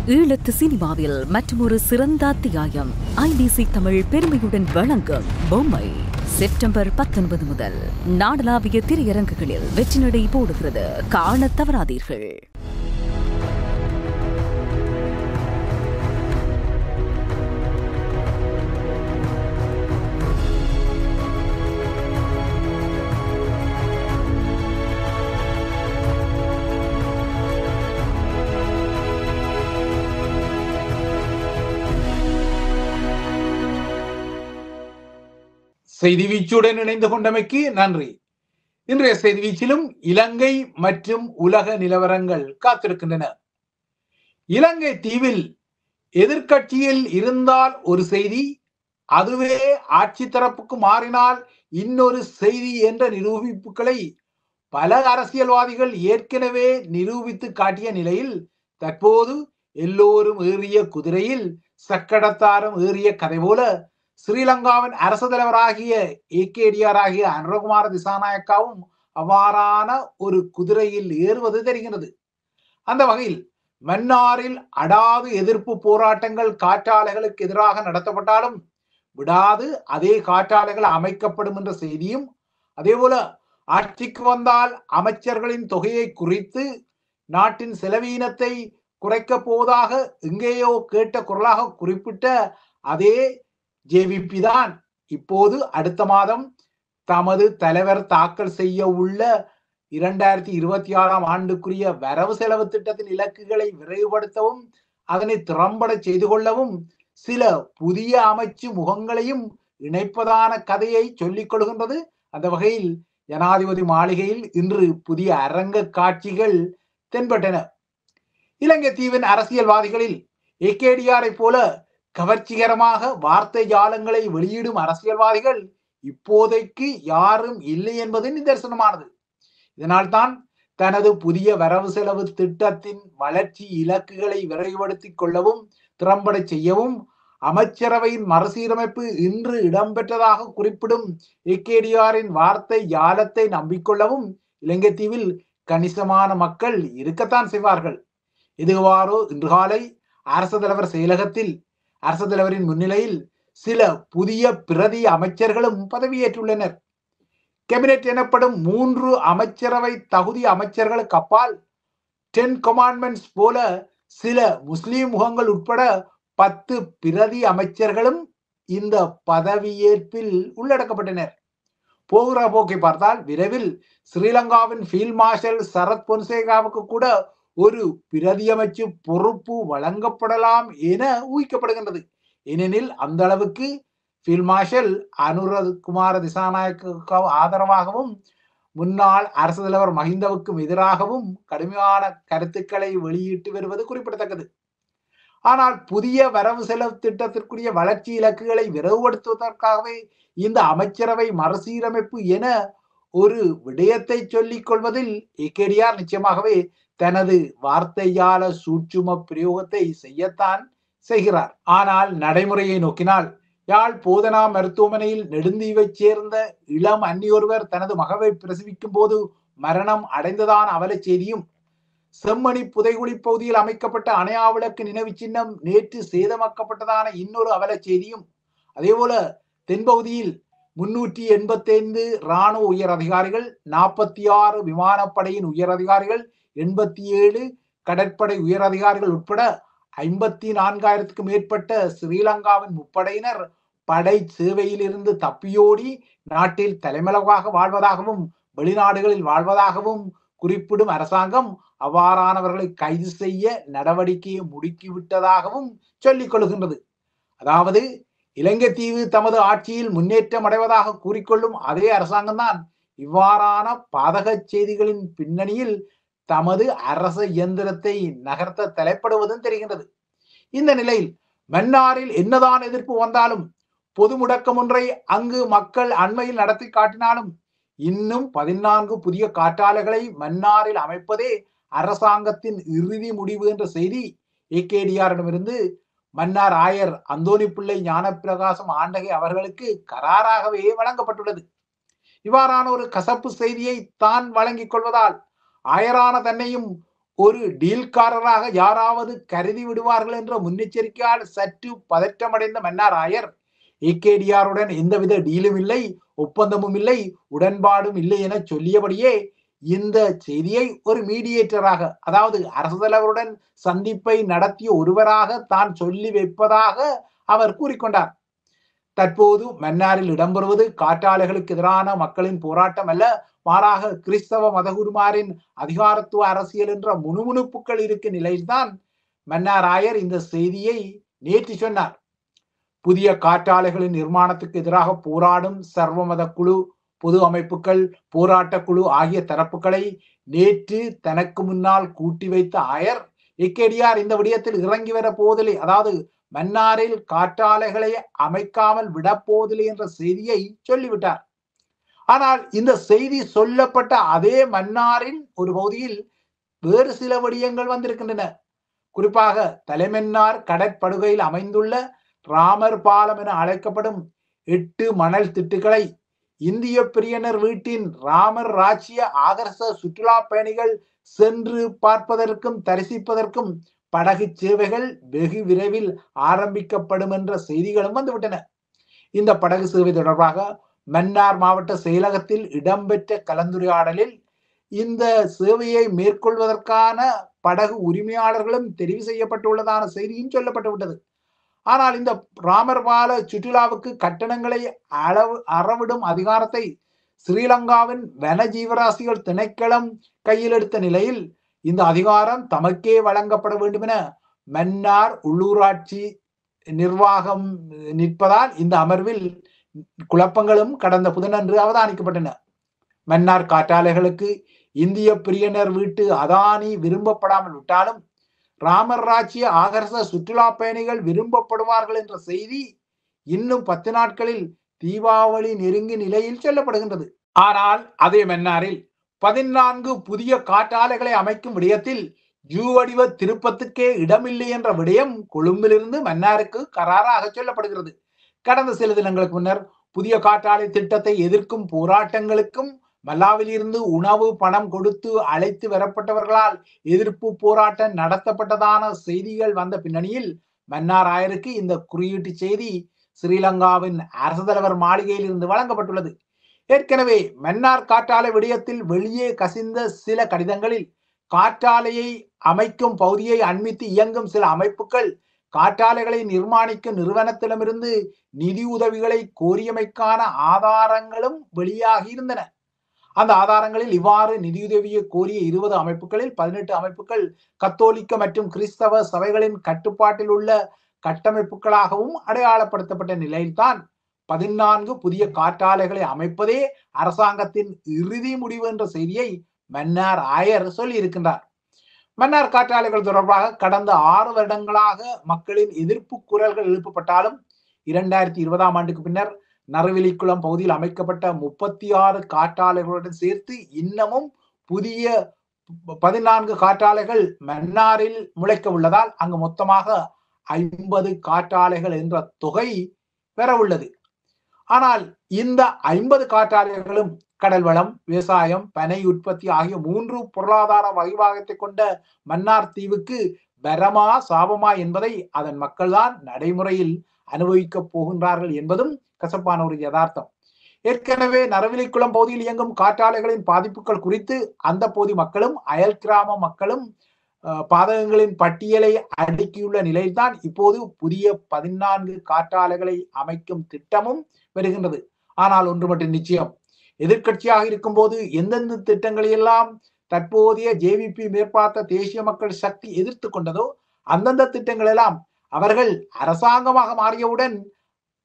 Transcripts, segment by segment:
ஈழத்து சினிமாவில் மற்றொரு சிறந்த அத்தியாயம் ஐபிசி தமிழ் பெருமையுடன் வழங்கும் பொம்மை செப்டம்பர் 19 முதல் நாடளாவிய திரையரங்குகளில் வெற்றி நடை போடுகிறது. காணத் தவறாதீர்கள். செய்தி வீச்சுடன் இணைந்து கொண்டமைக்கு நன்றி. இன்றைய செய்தி வீச்சிலும் இலங்கை மற்றும் உலக நிலவரங்கள் காத்திருக்கின்றன. இலங்கை தீவில் எதிர்கட்சியில் இருந்தால் ஒரு செய்தி, அதுவே ஆட்சி தரப்புக்கு மாறினால் இன்னொரு செய்தி என்ற நிரூபிப்புகளை பல அரசியல்வாதிகள் ஏற்கனவே நிரூபித்து காட்டிய நிலையில் தற்போது எல்லோரும் ஏறிய குதிரையில் சக்கடத்தாரம் ஏறிய கதை போல ஸ்ரீலங்காவின் அரசு தலைவராகிய ஏகேடிஆர் ஆகிய அனுரகுமார திசாநாயக்காவும் அவ்வாறான ஒரு குதிரையில் ஏறுவது தெரிகிறது. அந்த வகையில் மன்னாரில் அடாது எதிர்ப்பு போராட்டங்கள் காற்றாலைகளுக்கு எதிராக நடத்தப்பட்டாலும் விடாது அதே காற்றாலைகள் அமைக்கப்படும் என்ற செய்தியும், அதே போல ஆட்சிக்கு வந்தால் அமைச்சர்களின் தொகையை குறித்து நாட்டின் செலவீனத்தை குறைக்க போவதாக எங்கேயோ கேட்ட குரலாக குறிப்பிட்ட அதே ஜேவிபி தான் இப்போது அடுத்த மாதம் தமது தலைவர் தாக்கல் செய்ய உள்ள 2026 ஆண்டுக்குரிய வரவு செலவு திட்டத்தின் இலக்குகளை விரைவுபடுத்தவும் அதனை திறம்பட செய்து கொள்ளவும் சில புதிய அமைச்சு முகங்களையும் இணைப்பதான கதையை சொல்லிக் கொள்கின்றது. அந்த வகையில் ஜனாதிபதி மாளிகையில் இன்று புதிய அரங்க காட்சிகள் தென்பட்டன. இலங்கை தீவின் அரசியல்வாதிகளில் ஏகேடிஆரை போல கவர்ச்சிகரமாக வார்த்தை ஜாலங்களை வெளியிடும் அரசியல்வாதிகள் இப்போதைக்கு யாரும் இல்லை என்பது நிதர்சனமானது. இதனால்தான் தனது புதிய வரவு செலவு திட்டத்தின் வளர்ச்சி இலக்குகளை விரைவுபடுத்திக் கொள்ளவும் திறம்பட செய்யவும் அமைச்சரவையின் மறுசீரமைப்பு இன்று இடம்பெற்றதாக குறிப்பிடும் ஏகேடிஆரின் வார்த்தை ஜாலத்தை நம்பிக்கொள்ளவும் இலங்கை தீவில் கணிசமான மக்கள் இருக்கத்தான் செய்வார்கள். இதுவாரோ இன்று காலை அரசு தலைவர் செயலகத்தில் அரசு தலைவரின் முன்னிலையில் சில புதிய பிரதி அமைச்சர்களும் பதவியேற்றுள்ளனர். கேபினெட் எனப்படும் 3 அமைச்சரவை தகுதி அமைச்சர்களுக்கு அப்பால் 10 கமாண்ட்மெண்ட்ஸ் போல சில முஸ்லிம் முகங்கள் உட்பட 10 பிரதி அமைச்சர்களும் இந்த பதவியேற்பில் உள்ளடக்கப்பட்டனர். போகிற போக்கை பார்த்தால் விரைவில் ஸ்ரீலங்காவின் ஃபீல்ட் மார்ஷல் சரத் பொன்சேகாவுக்கு கூட ஒரு பிரதி அமைச்சு பொறுப்பு வழங்கப்படலாம் என ஊகிக்கப்படுகின்றது. ஏனெனில் அந்த அளவுக்கு ஃபீல்ட் மார்ஷல் அனுரகுமார திசாநாயக்க ஆதரவாகவும் முன்னாள் அரசு தலைவர் மஹிந்தவுக்கும் எதிராகவும் கடுமையான கருத்துக்களை வெளியிட்டு வருவது குறிப்பிடத்தக்கது. ஆனால் புதிய வரவு செலவு திட்டத்திற்குரிய வளர்ச்சி இலக்குகளை விரைவுபடுத்துவதற்காகவே இந்த அமைச்சரவை மறுசீரமைப்பு என ஒரு விடயத்தை சொல்லிக் கொள்வதில் ஏகேடிஆர் நிச்சயமாகவே தனது வார்த்தையால சூட்சும பிரயோகத்தை செய்யத்தான் செய்கிறார். ஆனால் நடைமுறையை நோக்கினால் யாழ் போதனா மருத்துவமனையில் நெடுந்தீவை சேர்ந்த இளம் அந்நியொருவர் தனது மகளை பிரசவிக்கும் போது மரணம் அடைந்ததான அவல செய்தியும், செம்மணி புதைகுழி பகுதியில் அமைக்கப்பட்ட அணையா விளக்கு நினைவு சின்னம் நேற்று சேதமாக்கப்பட்டதான இன்னொரு அவல செய்தியும், அதே போல தென்பகுதியில் 385 இராணுவ உயர் அதிகாரிகள், 46 விமானப்படையின் உயர் அதிகாரிகள், 87 கடற்படை உயர் அதிகாரிகள் உட்பட 54,000க்கும் மேற்பட்ட ஸ்ரீலங்காவின் முப்படையினர் படை சேவையில் இருந்து தப்பியோடி நாட்டில் தலைமறைவாக வாழ்வதாகவும் வெளிநாடுகளில் வாழ்வதாகவும் குறிப்பிடும் அரசாங்கம் அவ்வாறானவர்களை கைது செய்ய நடவடிக்கையை முடுக்கிவிட்டதாகவும் சொல்லிக் கொள்கின்றது. அதாவது இலங்கை தீவு தமது ஆட்சியில் முன்னேற்றம் அடைவதாக கூறிக்கொள்ளும் அதே அரசாங்கம்தான் இவ்வாறான பாதக செய்திகளின் பின்னணியில் தமது அரச இயந்திரத்தை நகர்த்த தலைப்படுவதும் தெரிகின்றது. இந்த நிலையில் மன்னாரில் என்னதான் எதிர்ப்பு வந்தாலும், பொது முடக்கம் ஒன்றை அங்கு மக்கள் அண்மையில் நடத்தி காட்டினாலும் இன்னும் 14 புதிய காற்றாலைகளை மன்னாரில் அமைப்பதே அரசாங்கத்தின் இறுதி முடிவு என்ற செய்தி ஏகேடிஆரிடமிருந்து மன்னார் ஆயர் அந்தோணி பிள்ளை ஞானப்பிரகாசம் ஆண்டகை அவர்களுக்கு கராராகவே வழங்கப்பட்டுள்ளது. இவ்வாறான ஒரு கசப்பு செய்தியை தான் வழங்கிக் கொள்வதால் ஆயரான தன்னையும் ஒரு டீல்காரராக யாராவது கருதி விடுவார்கள் என்ற முன்னெச்சரிக்கையால் சற்று பதற்றமடைந்த மன்னார் ஆயர் ஏகேடிஆருடன் எந்தவித டீலும் இல்லை, ஒப்பந்தமும் இல்லை, உடன்பாடும் இல்லை என சொல்லியபடியே இந்த செய்தியை ஒரு மீடியேட்டராக, அதாவது அரசு தலைவருடன் சந்திப்பை நடத்திய ஒருவராக தான் சொல்லி வைப்பதாக அவர் கூறிக்கொண்டார். தற்போது மன்னாரில் இடம்பெறுவது காற்றாலைகளுக்கு எதிரான மக்களின் போராட்டம் அல்ல, மாறாக கிறிஸ்தவ மதகுருமாரின் அதிகாரத்துவ அரசியல் என்ற முணுமுணுப்புகள் இருக்கும் நிலையில்தான் மன்னார் ஆயர் இந்த செய்தியை நேற்று சொன்னார். புதிய காற்றாலைகளின் நிர்மாணத்துக்கு எதிராக போராடும் சர்வமத குழு, பொது அமைப்புகள், போராட்ட குழு ஆகிய தரப்புகளை நேற்று தனக்கு முன்னால் கூட்டி வைத்த ஆயர் ஏகேடிஆர் இந்த விடயத்தில் இறங்கி வர போவதில்லை, அதாவது மன்னாரில் காற்றாலைகளை அமைக்காமல் விடப்போவதில்லை என்ற செய்தியை சொல்லிவிட்டார். ஆனால் இந்த செய்தி சொல்லப்பட்ட அதே மன்னாரின் ஒரு பகுதியில் வேறு சில விடயங்கள் வந்திருக்கின்றன. குறிப்பாக தலைமன்னார் கடற்படுகையில் அமைந்துள்ள ராமர் பாலம் என அழைக்கப்படும் 8 மணல் திட்டுகளை இந்திய பிரியனர் வீட்டின் ராமர் ராஜ்ய ஆகர்ஷ சுற்றுலா பயணிகள் சென்று பார்ப்பதற்கும் தரிசிப்பதற்கும் படகு சேவைகள் வெகு விரைவில் ஆரம்பிக்கப்படும் என்ற செய்திகளும் வந்துவிட்டன. இந்த படகு சேவை தொடர்பாக மன்னார் மாவட்ட செயலகத்தில் இடம்பெற்ற கலந்துரையாடலில் இந்த சேவையை மேற்கொள்வதற்கான படகு உரிமையாளர்களும் தெரிவு செய்யப்பட்டுள்ளதான செய்தியும் சொல்லப்பட்டுவிட்டது. ஆனால் இந்த ராமர் பால சுற்றுலாவுக்கு கட்டணங்களை அறவிடும் அதிகாரத்தை ஸ்ரீலங்காவின் வன ஜீவராசிகள் திணைக்களம் கையில் எடுத்த நிலையில் இந்த அதிகாரம் தமக்கே வழங்கப்பட வேண்டும் என மன்னார் உள்ளூராட்சி நிர்வாகம் நிற்பதால் இந்த அமர்வில் குழப்பங்களும் கடந்த புதனன்று அவதானிக்கப்பட்டன. மன்னார் காற்றாலைகளுக்கு இந்திய பிரியனர் வீட்டு அதானி விரும்பப்படாமல் விட்டாலும் ராமர் ராஜ்ய ஆகர்ஷ சுற்றுலா பயணிகள் விரும்பப்படுவார்கள் என்ற செய்தி இன்னும் 10 நாட்களில் தீபாவளி நெருங்கி நிலையில் சொல்லப்படுகின்றது. ஆனால் அதே மன்னாரில் 14 புதிய காற்றாலைகளை அமைக்கும் விடயத்தில் யூ வடிவ திருப்பத்துக்கே இடமில்லை என்ற விடயம் கொழும்பிலிருந்து மன்னாருக்கு கராராக சொல்லப்படுகிறது. கடந்த சில தினங்களுக்கு முன்னர் புதிய காற்றாலை திட்டத்தை எதிர்க்கும் போராட்டங்களுக்கும் மல்லாவில் இருந்து உணவு பணம் கொடுத்து அழைத்து வரப்பட்டவர்களால் எதிர்ப்பு போராட்டம் நடத்தப்பட்டதான செய்திகள் வந்த பின்னணியில் மன்னார் ஆயருக்கு இந்த குறியீட்டு செய்தி ஸ்ரீலங்காவின் அரசு தலைவர் மாளிகையில் இருந்து வழங்கப்பட்டுள்ளது. ஏற்கனவே மன்னார் காற்றாலை விடயத்தில் வெளியே கசிந்த சில கடிதங்களில் காற்றாலையை அமைக்கும் பகுதியை அண்மித்து இயங்கும் சில அமைப்புகள் காற்றாலைகளை நிர்மாணிக்கும் நிறுவனத்திடமிருந்து நிதி உதவிகளை கோரியமைக்கான ஆதாரங்களும் வெளியாகி இருந்தன. அந்த ஆதாரங்களில் இவ்வாறு நிதியுதவியை கோரிய 20 அமைப்புகளில் 18 அமைப்புகள் கத்தோலிக்க மற்றும் கிறிஸ்தவ சபைகளின் கட்டுப்பாட்டில் உள்ள கட்டமைப்புகளாகவும் அடையாளப்படுத்தப்பட்ட நிலையில்தான் 14 புதிய காற்றாலைகளை அமைப்பதே அரசாங்கத்தின் இறுதி முடிவு என்ற செய்தியை மன்னார் ஆயர் சொல்லி இருக்கின்றார். மன்னார் காற்றாலைகள் தொடர்பாக கடந்த 6 வருடங்களாக மக்களின் எதிர்ப்பு குரல்கள் எழுப்பப்பட்டாலும் 2020ஆம் ஆண்டுக்கு பின்னர் நறுவிலிக்குளம் பகுதியில் அமைக்கப்பட்ட 36 காற்றாலைகளுடன் சேர்த்து இன்னமும் புதிய 14 காற்றாலைகள் மன்னாரில் முளைக்க உள்ளதால் அங்கு மொத்தமாக 50 காற்றாலைகள் என்ற தொகை பெற உள்ளது. ஆனால் இந்த 50 காற்றாலைகளும் கடல் வளம், விவசாயம், பனை உற்பத்தி ஆகிய 3 பொருளாதார வகைவாகத்தை கொண்ட மன்னார் தீவுக்கு வரமா சாபமா என்பதை அதன் மக்கள்தான் நடைமுறையில் அனுபவிக்கப் போகின்றார்கள் என்பதும் கசப்பான ஒரு யதார்த்தம். ஏற்கனவே நறுவிலிக்குளம் பகுதியில் இயங்கும் காற்றாலைகளின் பாதிப்புகள் குறித்து அந்த பகுதி மக்களும் அயல் கிராம மக்களும் பாதகங்களின் பட்டியலை அடுக்கியுள்ள நிலையில்தான் இப்போது புதிய 14 காற்றாலைகளை அமைக்கும் திட்டமும் வருகின்றது. ஆனால் ஒன்று மட்டும் நிச்சயம், எதிர்கட்சியாக இருக்கும் போது எந்தெந்த திட்டங்களை எல்லாம் தற்போதைய ஜேவிபி மேற்பார்த்த தேசிய மக்கள் சக்தி எதிர்த்து கொண்டதோ அந்தந்த திட்டங்கள் எல்லாம் அவர்கள் அரசாங்கமாக மாறியவுடன்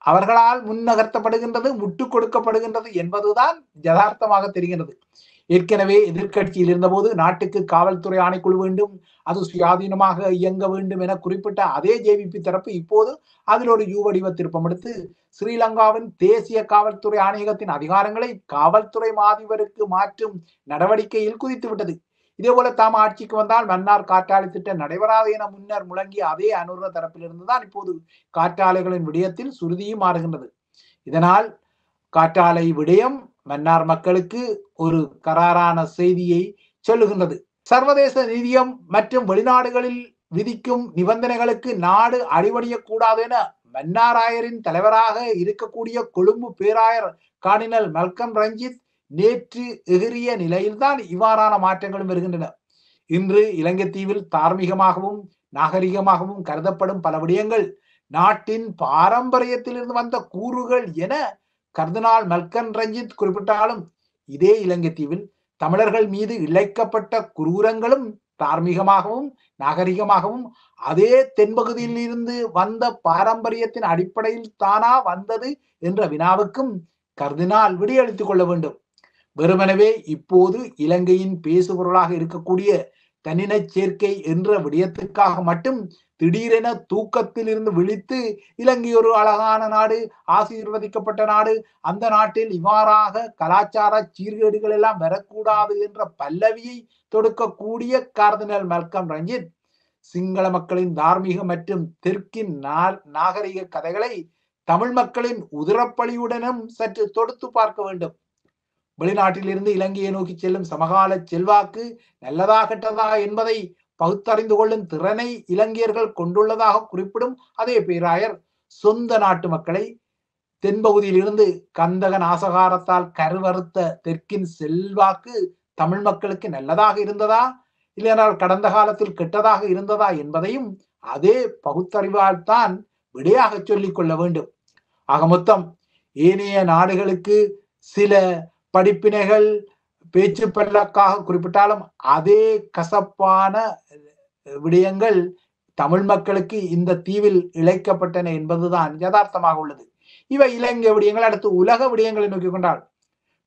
அவர்களால் முன்னகர்த்தப்படுகின்றது, முட்டு கொடுக்கப்படுகின்றது என்பதுதான் யதார்த்தமாக தெரிகிறது. ஏற்கனவே எதிர்கட்சியில் இருந்தபோது நாட்டுக்கு காவல்துறை ஆணைக்குழு வேண்டும், அது சுயாதீனமாக இயங்க வேண்டும் என குறிப்பிட்ட அதே ஜேவிபி தரப்பு இப்போது அதில் ஒரு யூ வடிவ திருப்பம் எடுத்து ஸ்ரீலங்காவின் தேசிய காவல்துறை ஆணையகத்தின் அதிகாரங்களை காவல்துறை மாதிபருக்கு மாற்றும் நடவடிக்கையில் குதித்துவிட்டது. இதேபோல தாம் ஆட்சிக்கு வந்தால் மன்னார் காற்றாலை திட்டம் நடைபெறாது என முன்னர் முழங்கிய அதே அனுர தரப்பிலிருந்துதான் இப்போது காற்றாலைகளின் விடயத்தில் சுருதியும் மாறுகின்றது. இதனால் காற்றாலை விடயம் மன்னார் மக்களுக்கு ஒரு கராரான செய்தியை சொல்லுகின்றது. சர்வதேச நிதியம் மற்றும் வெளிநாடுகளில் விதிக்கும் நிபந்தனைகளுக்கு நாடு அடிபணியக்கூடாது என மன்னாராயரின் தலைவராக இருக்கக்கூடிய கொழும்பு பேராயர் கார்டினல் மல்கம் ரஞ்சித் நேற்று எகிறிய நிலையில்தான் இவ்வாறான மாற்றங்களும் வருகின்றன. இன்று இலங்கை தீவில் தார்மீகமாகவும் நாகரிகமாகவும் கருதப்படும் பல விடயங்கள் நாட்டின் பாரம்பரியத்திலிருந்து வந்த கூறுகள் என கர்தினால் மல்கம் ரஞ்சித் குறிப்பிட்டாலும், இதே இலங்கை தீவில் தமிழர்கள் மீது இழைக்கப்பட்ட குரூரங்களும் தார்மீகமாகவும் நாகரிகமாகவும் அதே தென்பகுதியில் இருந்து வந்த பாரம்பரியத்தின் அடிப்படையில் தானா வந்தது என்ற வினாவுக்கும் கர்தினால் விடையளித்துக் கொள்ள வேண்டும். வெறுமனவே இப்போது இலங்கையின் பேசுபொருளாக இருக்கக்கூடிய தனின சேர்க்கை என்ற விடயத்துக்காக மட்டும் திடீரென தூக்கத்தில் இருந்து விழித்து இலங்கை ஒரு அழகான நாடு, ஆசீர்வதிக்கப்பட்ட நாடு, அந்த நாட்டில் இவ்வாறாக கலாச்சார சீர்கேடுகள் எல்லாம் வரக்கூடாது என்ற பல்லவியை தொடுக்கக்கூடிய கார்தினல் மல்கம் ரஞ்சித் சிங்கள மக்களின் தார்மீக மற்றும் தெற்கின் நாகரிக கதைகளை தமிழ் மக்களின் உதிரப்பலியுடனும் சற்று தொடுத்து பார்க்க வேண்டும். வெளிநாட்டிலிருந்து இலங்கையை நோக்கி செல்லும் சமகால செல்வாக்கு நல்லதா கெட்டதா என்பதை பகுத்தறிந்து கொள்ளும் திறனை இலங்கையர்கள் கொண்டுள்ளதாக குறிப்பிடும் அதே பேராயர், சொந்த நாட்டு மக்களை தென்பகுதியில் இருந்து கந்தக நாசகாரத்தால் கருவறுத்த தெற்கின் செல்வாக்கு தமிழ் மக்களுக்கு நல்லதாக இருந்ததா இல்லையென்றால் கடந்த காலத்தில் கெட்டதாக இருந்ததா என்பதையும் அதே பகுத்தறிவால் தான் விடையாக சொல்லிக் கொள்ள வேண்டும். ஆக மொத்தம் ஏனைய நாடுகளுக்கு சில படிப்பினைகள் பேச்சு பல்லக்காக குறிப்பிட்டாலும் அதே கசப்பான விடயங்கள் தமிழ் மக்களுக்கு இந்த தீவில் இழைக்கப்பட்டன என்பதுதான் யதார்த்தமாக உள்ளது. இவை இலங்கை விடயங்கள். அடுத்து உலக விடயங்களை நோக்கி கொண்டால்,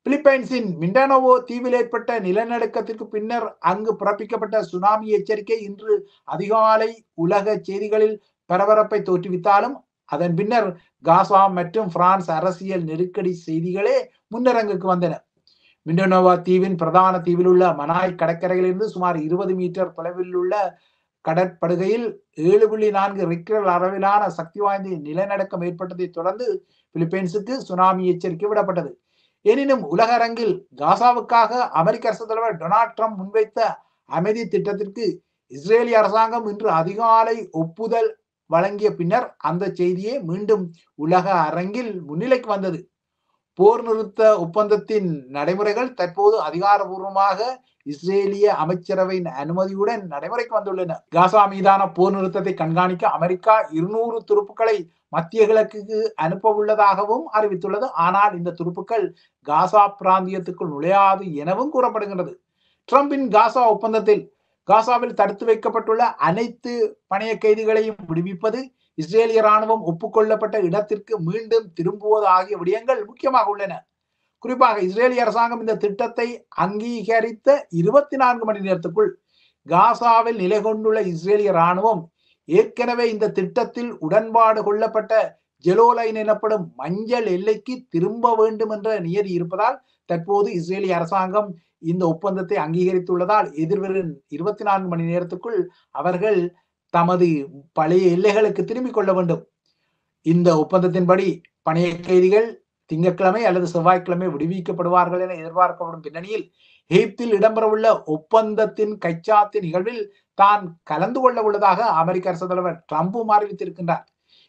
பிலிப்பைன்ஸின் மிண்டனோவோ தீவில் ஏற்பட்ட நிலநடுக்கத்திற்கு பின்னர் அங்கு பிறப்பிக்கப்பட்ட சுனாமி எச்சரிக்கை இன்று அதிகாலை உலக செய்திகளில் பரபரப்பை தோற்றுவித்தாலும் அதன் பின்னர் காசா மற்றும் பிரான்ஸ் அரசியல் நெருக்கடி செய்திகளே முன்னரங்குக்கு வந்தன. மிண்டனோவா தீவின் பிரதான தீவில் உள்ள மனாய் கடற்கரையிலிருந்து சுமார் 20 மீட்டர் தொலைவில் உள்ள கடற்படுகையில் 7.4 ரிக்டர் அளவிலான சக்தி வாய்ந்த நிலநடுக்கம் ஏற்பட்டதை தொடர்ந்து பிலிப்பைன்ஸுக்கு சுனாமி எச்சரிக்கை விடப்பட்டது. எனினும் உலக அரங்கில் காசாவுக்காக அமெரிக்க அரசு தலைவர் டொனால்ட் ட்ரம்ப் முன்வைத்த அமைதி திட்டத்திற்கு இஸ்ரேலிய அரசாங்கம் இன்று அதிகாலை ஒப்புதல் வழங்கிய பின்னர் அந்த செய்தியே மீண்டும் உலக அரங்கில் முன்னிலைக்கு வந்தது. போர் நிறுத்த ஒப்பந்தத்தின் நடைமுறைகள் தற்போது அதிகாரபூர்வமாக இஸ்ரேலிய அமைச்சரவையின் அனுமதியுடன் நடைமுறைக்கு வந்துள்ளன. காசா மீதான போர் நிறுத்தத்தை கண்காணிக்க அமெரிக்கா 200 துருப்புக்களை மத்திய கிழக்குக்கு அனுப்ப உள்ளதாகவும் அறிவித்துள்ளது. ஆனால் இந்த துருப்புக்கள் காசா பிராந்தியத்துக்குள் நுழையாது எனவும் கூறப்படுகின்றது. ட்ரம்பின் காசா ஒப்பந்தத்தில் காசாவில் தடுத்து வைக்கப்பட்டுள்ள அனைத்து பணைய கைதிகளையும் விடுவிப்பது, இஸ்ரேலிய ராணுவம் ஒப்புக்கொள்ளப்பட்ட இடத்திற்கு மீண்டும் திரும்புவது ஆகிய விடயங்கள் முக்கியமாக உள்ளன. குறிப்பாக இஸ்ரேலிய அரசாங்கம் இந்த திட்டத்தை அங்கீகரித்த 24 மணி நேரத்துக்குள் காசாவில் நிலை கொண்டுள்ள இஸ்ரேலிய ராணுவம் ஏற்கனவே இந்த திட்டத்தில் உடன்பாடு கொள்ளப்பட்ட ஜெலோலைன் எனப்படும் மஞ்சள் எல்லைக்கு திரும்ப வேண்டும் என்ற நியதி இருப்பதால் தற்போது இஸ்ரேலிய அரசாங்கம் இந்த ஒப்பந்தத்தை அங்கீகரித்துள்ளதால் எதிர்வரும் 24 மணி நேரத்துக்குள் அவர்கள் தமது பழைய எல்லைகளுக்கு திரும்பிக் கொள்ள வேண்டும். இந்த ஒப்பந்தத்தின்படி பணைய கைதிகள் திங்கட்கிழமை அல்லது செவ்வாய்க்கிழமை விடுவிக்கப்படுவார்கள் என எதிர்பார்க்கப்படும் பின்னணியில் எகிப்தில் இடம்பெறவுள்ள ஒப்பந்தத்தின் கைச்சாத்து நிகழ்வில் தான் கலந்து கொள்ள உள்ளதாக அமெரிக்க அரசு தலைவர் ட்ரம்பும் அறிவித்திருக்கின்றார்.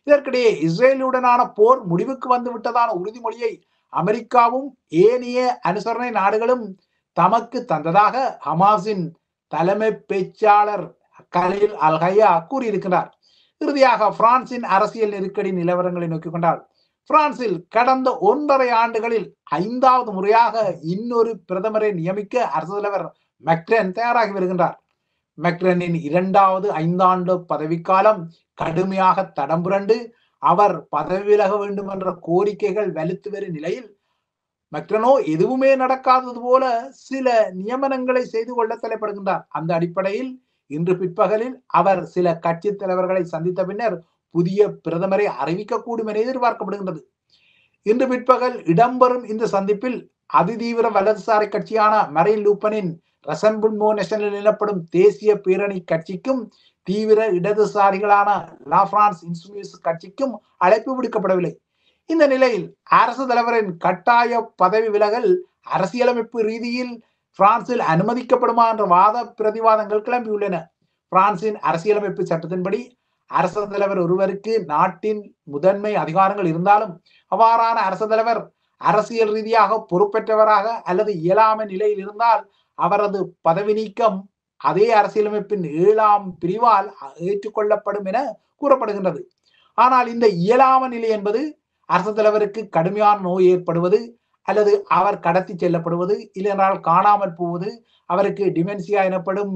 இதற்கிடையே இஸ்ரேலுடனான போர் முடிவுக்கு வந்து விட்டதான உறுதிமொழியை அமெரிக்காவும் ஏனைய அனுசரணை நாடுகளும் தமக்கு தந்ததாக ஹமாஸின் தலைமை பேச்சாளர் கலீல் அல்-ஹையா கூறியிருக்கிறார். இறுதியாக பிரான்சின் அரசியல் நெருக்கடி நிலவரங்களை நோக்கிக் கொண்டால், பிரான்சில் கடந்த 1.5 ஆண்டுகளில் 5வது முறையாக இன்னொரு பிரதமரை நியமிக்க அரசு தலைவர் மெக்ரன் தயாராகி வருகின்றார். மெக்ரனின் 2வது 5ஆண்டு பதவிக்காலம் கடுமையாக தடம் புரண்டு அவர் பதவி விலக வேண்டும் என்ற கோரிக்கைகள் வலுத்து வரும் நிலையில் மெக்ரனோ எதுவுமே நடக்காதது போல சில நியமனங்களை செய்து கொள்ள தலைப்படுகின்றார். அந்த அடிப்படையில் இன்று பிற்பகலில் அவர் சில கட்சி தலைவர்களை சந்தித்த பின்னர் புதிய பிரதமரை அறிவிக்கக்கூடும் என எதிர்பார்க்கப்படுகின்றது. இன்று பிற்பகல் இடம்பெறும் இந்த சந்திப்பில் அதிதீவிர வலதுசாரி கட்சியான மரீன் லூப்பனின் ரசம்பிள்மோ நேஷனல் எனப்படும் தேசிய பேரணி கட்சிக்கும் தீவிர இடதுசாரிகளான லா பிரான்ஸ் இன்சுமிஸ் கட்சிக்கும் அழைப்பு விடுக்கப்படவில்லை. இந்த நிலையில் அரசு தலைவரின் கட்டாய பதவி விலகல் அரசியலமைப்பு ரீதியில் பிரான்சில் அனுமதிக்கப்படுமா என்ற வாத பிரதிவாதங்கள் கிளம்பியுள்ளன. பிரான்சின் அரசியலமைப்பு சட்டத்தின்படி அரச தலைவர் ஒருவருக்கு நாட்டின் முதன்மை அதிகாரங்கள் இருந்தாலும் அவ்வாறான அரச தலைவர் அரசியல் ரீதியாக பொறுப்பற்றவராக அல்லது இயலாமை நிலையில் இருந்தால் அவரது பதவி நீக்கம் அதே அரசியலமைப்பின் 7ஆம் பிரிவால் ஏற்றுக்கொள்ளப்படும் என கூறப்படுகின்றது. ஆனால் இந்த இயலாமை நிலை என்பது அரச தலைவருக்கு கடுமையான நோய் ஏற்படுவது அல்லது அவர் கடத்தி செல்லப்படுவது, இல்லையென்றால் காணாமல் போவது, அவருக்கு டிமென்சியா எனப்படும்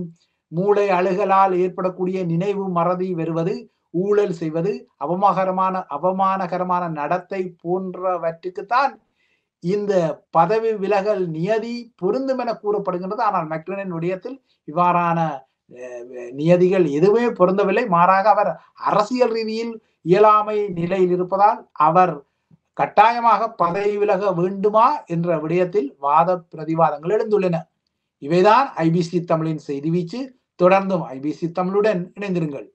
மூளை அழுகலால் ஏற்படக்கூடிய நினைவு மறதி வருவது, ஊழல் செய்வது, அவமானகரமான நடத்தை போன்றவற்றுக்குத்தான் இந்த பதவி விலகல் நியதி பொருந்தும் என கூறப்படுகின்றது. ஆனால் மெக்ரனின் விடயத்தில் இவ்வாறான நியதிகள் எதுவுமே பொருந்தவில்லை. மாறாக அவர் அரசியல் ரீதியில் இயலாமை நிலையில் இருப்பதால் அவர் கட்டாயமாக பதவி விலக வேண்டுமா என்ற விடயத்தில் வாத பிரதிவாதங்கள் எழுந்துள்ளன. இவைதான் ஐபிசி தமிழின் செய்தி வீச்சு. தொடர்ந்தும் ஐபிசி தமிழுடன் இணைந்திருங்கள்.